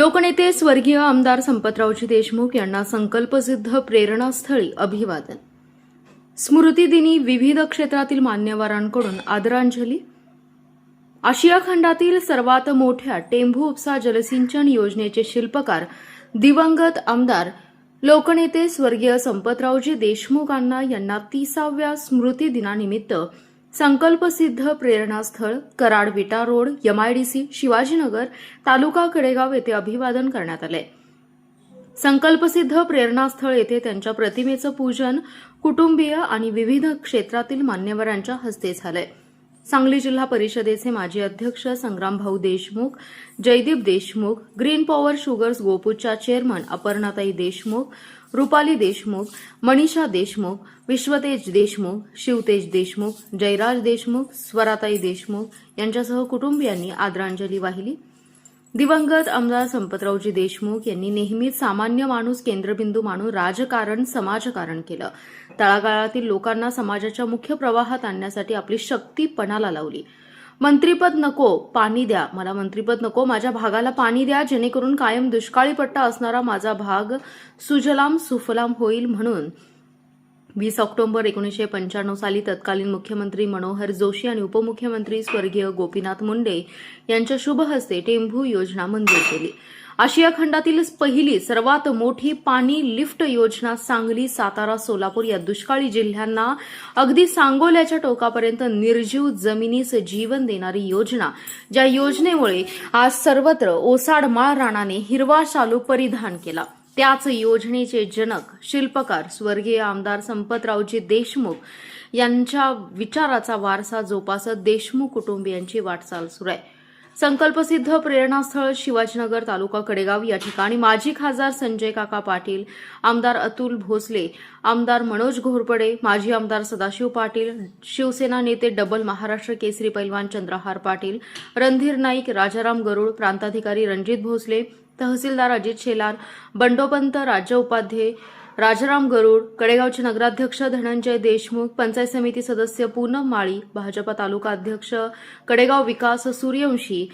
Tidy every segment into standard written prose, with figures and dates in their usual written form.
लोकनेते स्वर्गीय आमदार संपतरावजी देशमुख यांना संकल्पसिद्ध प्रेरणास्थळी अभिवादन. स्मृतिदिनी विविध क्षेत्रातील मान्यवरांकडून आदरांजली. आशिया खंडातील सर्वात मोठ्या टेंभू उपसा जलसिंचन योजनेचे शिल्पकार दिवंगत आमदार लोकनेते स्वर्गीय संपतरावजी देशमुख यांना 30व्या स्मृतिदिनानिमित्त संकल्पसिद्ध प्रेरणास्थळ कराड विटा रोड MIDC शिवाजीनगर तालुका कडेगाव येथे अभिवादन करण्यात आले. संकल्पसिद्ध प्रेरणास्थळ येथे त्यांच्या प्रतिमेचं पूजन कुटुंबीय आणि विविध क्षेत्रातील मान्यवरांच्या हस्ते झाले. सांगली जिल्हा परिषदेचे माजी अध्यक्ष संग्रामभाऊ Deshmukh, Jaydeep Deshmukh, green power sugars गोपूच्या चेअरमन अपर्णाताई देशमुख, रुपाली देशमुख, मनीषा देशमुख, विश्वतेज देशमुख, शिवतेज देशमुख, जयराज देशमुख, स्वराताई देशमुख यांच्यासह कुटुंबियांनी आदरांजली वाहिली. दिवंगत आमदार संपतरावजी देशमुख यांनी नेहमीच सामान्य माणूस केंद्रबिंदू मानून राजकारण समाजकारण केलं. तळागाळातील लोकांना समाजाच्या मुख्य प्रवाहात आणण्यासाठी आपली शक्ती पणाला लावली. मंत्रीपद नको, पाणी द्या, मला मंत्रीपद नको, माझ्या भागाला पाणी द्या, जेणेकरून कायम दुष्काळी पट्टा असणारा माझा भाग सुजलाम सुफलाम होईल म्हणून 20 ऑक्टोबर 1995 साली तत्कालीन मुख्यमंत्री मनोहर जोशी आणि उपमुख्यमंत्री स्वर्गीय गोपीनाथ मुंडे यांच्या शुभ हस्ते टेंभू योजना मंजूर केली. आशिया खंडातील पहिली सर्वात मोठी पाणी लिफ्ट योजना सांगली, सातारा, सोलापूर या दुष्काळी जिल्ह्यांना अगदी सांगोल्याच्या टोकापर्यंत निर्जीव जमिनीस जीवन देणारी योजना, ज्या योजनेमुळे आज सर्वत्र ओसाड रानाने हिरवा शालू परिधान केला. त्याच योजनेचे जनक शिल्पकार स्वर्गीय आमदार संपतरावजी देशमुख यांच्या विचाराचा वारसा जोपासत देशमुख कुटुंबियांची वाटचाल सुरू आहे. संकल्पसिद्ध प्रेरणास्थळ शिवाजीनगर तालुका कडेगाव या ठिकाणी माजी खासदार संजय काका पाटील, आमदार अतुल भोसले, आमदार मनोज घोरपडे, माजी आमदार सदाशिव पाटील, शिवसेना नेते डबल महाराष्ट्र केसरी पैलवान चंद्रहार पाटील, रणधीर नाईक, राजाराम गरुड, प्रांताधिकारी रणजित भोसले, तहसीलदार अजित शेलार, बंडोपंत राज्य उपाध्ये राजाराम गरुड, कडेगावचे नगराध्यक्ष धनंजय देशमुख, पंचायत समिती सदस्य पूनम माळी, भाजपा तालुका अध्यक्ष कडेगाव विकास सूर्यवंशी,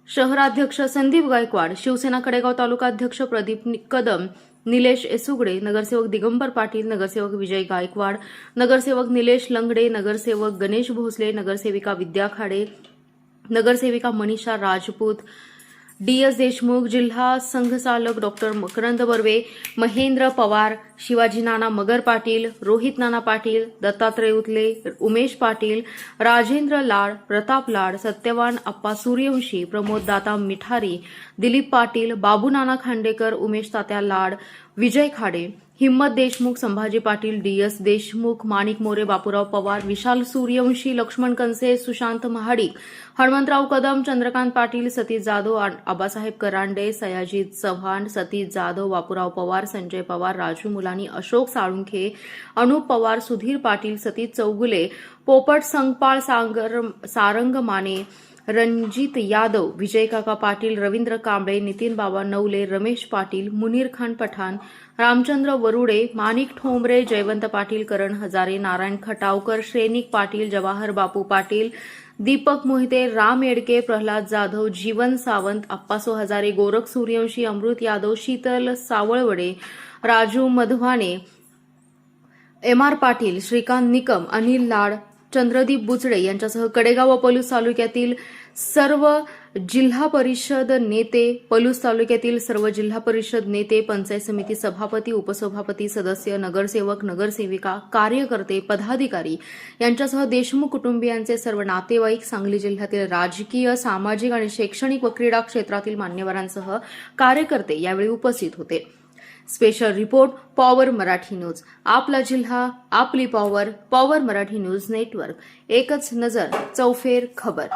शहराध्यक्ष संदीप गायकवाड, शिवसेना कडेगाव तालुका अध्यक्ष प्रदीप कदम, निलेश एसुगडे, नगरसेवक दिगंबर पाटील, नगरसेवक विजय गायकवाड, नगरसेवक निलेश लंगडे, नगरसेवक गणेश भोसले, नगरसेविका विद्या खाडे, नगरसेविका मनीषा राजपूत, DS देशमुख, जिल्हा संघचालक डॉक्टर मकरंद बर्वे, महेंद्र पवार, शिवाजी नाना मगर पाटील, रोहित नाना पाटील, दत्तात्रय उतले, उमेश पाटील, राजेंद्र लाड, प्रताप लाड, सत्यवान अप्पा सूर्यवंशी, प्रमोद दाता मिठारी, दिलीप पाटील, बाबू नाना खांडेकर, उमेश तात्या लाड, विजय खाडे, हिम्मत देशमुख, संभाजी पाटील, DS देशमुख, माणिक मोरे, बापूराव पवार, विशाल सूर्यवंशी, लक्ष्मण कनसे, सुशांत महाडिक, हनुमंतराव कदम, चंद्रकांत पाटील, सतीश जाधव, आबासाहेब करांडे, सयाजी चव्हाण, सतीश जाधव, बापूराव पवार, संजय पवार, राजू मुलानी, अशोक साळुंखे, अनुप पवार, सुधीर पाटील, सतीश चौगुले, पोपट संगपाळ, सारंग माने, रणजित यादव, विजयकाका पाटील, रवींद्र कांबळे, नितीन बाबा नवले, रमेश पाटील, मुनीर खान पठाण, रामचंद्र वरुडे, माणिक ठोंबरे, जयवंत पाटील, करण हजारे, नारायण खटावकर, श्रेनिक पाटील, जवाहर बापू पाटील, दीपक मोहिते, राम येडके, प्रल्हाद जाधव, जीवन सावंत, अप्पासो हजारे, गोरख सूर्यवंशी, अमृत यादव, शीतल सावळवडे, राजू मधवाने, MR पाटील, श्रीकांत निकम, अनिल लाड, चंद्रदीप बुचडे यांच्यासह कडेगाव व पलूस तालुक्यातील सर्व जिल्हा परिषद नेते, पलूस तालुक्यातील सर्व जिल्हा परिषद नेते, पंचायत समिती सभापती, उपसभापती, सदस्य, नगरसेवक, नगरसेविका, कार्यकर्ते, पदाधिकारी यांच्यासह देशमुख कुटुंबियांचे सर्व नातेवाईक, सांगली जिल्ह्यातील राजकीय, सामाजिक आणि शैक्षणिक व क्रीडा क्षेत्रातील मान्यवरांसह कार्यकर्ते यावेळी उपस्थित होते. Special report power Marathi news. आपला जिल्हा, आपली power. Power Marathi news network. एकच नजर, चौफेर खबर.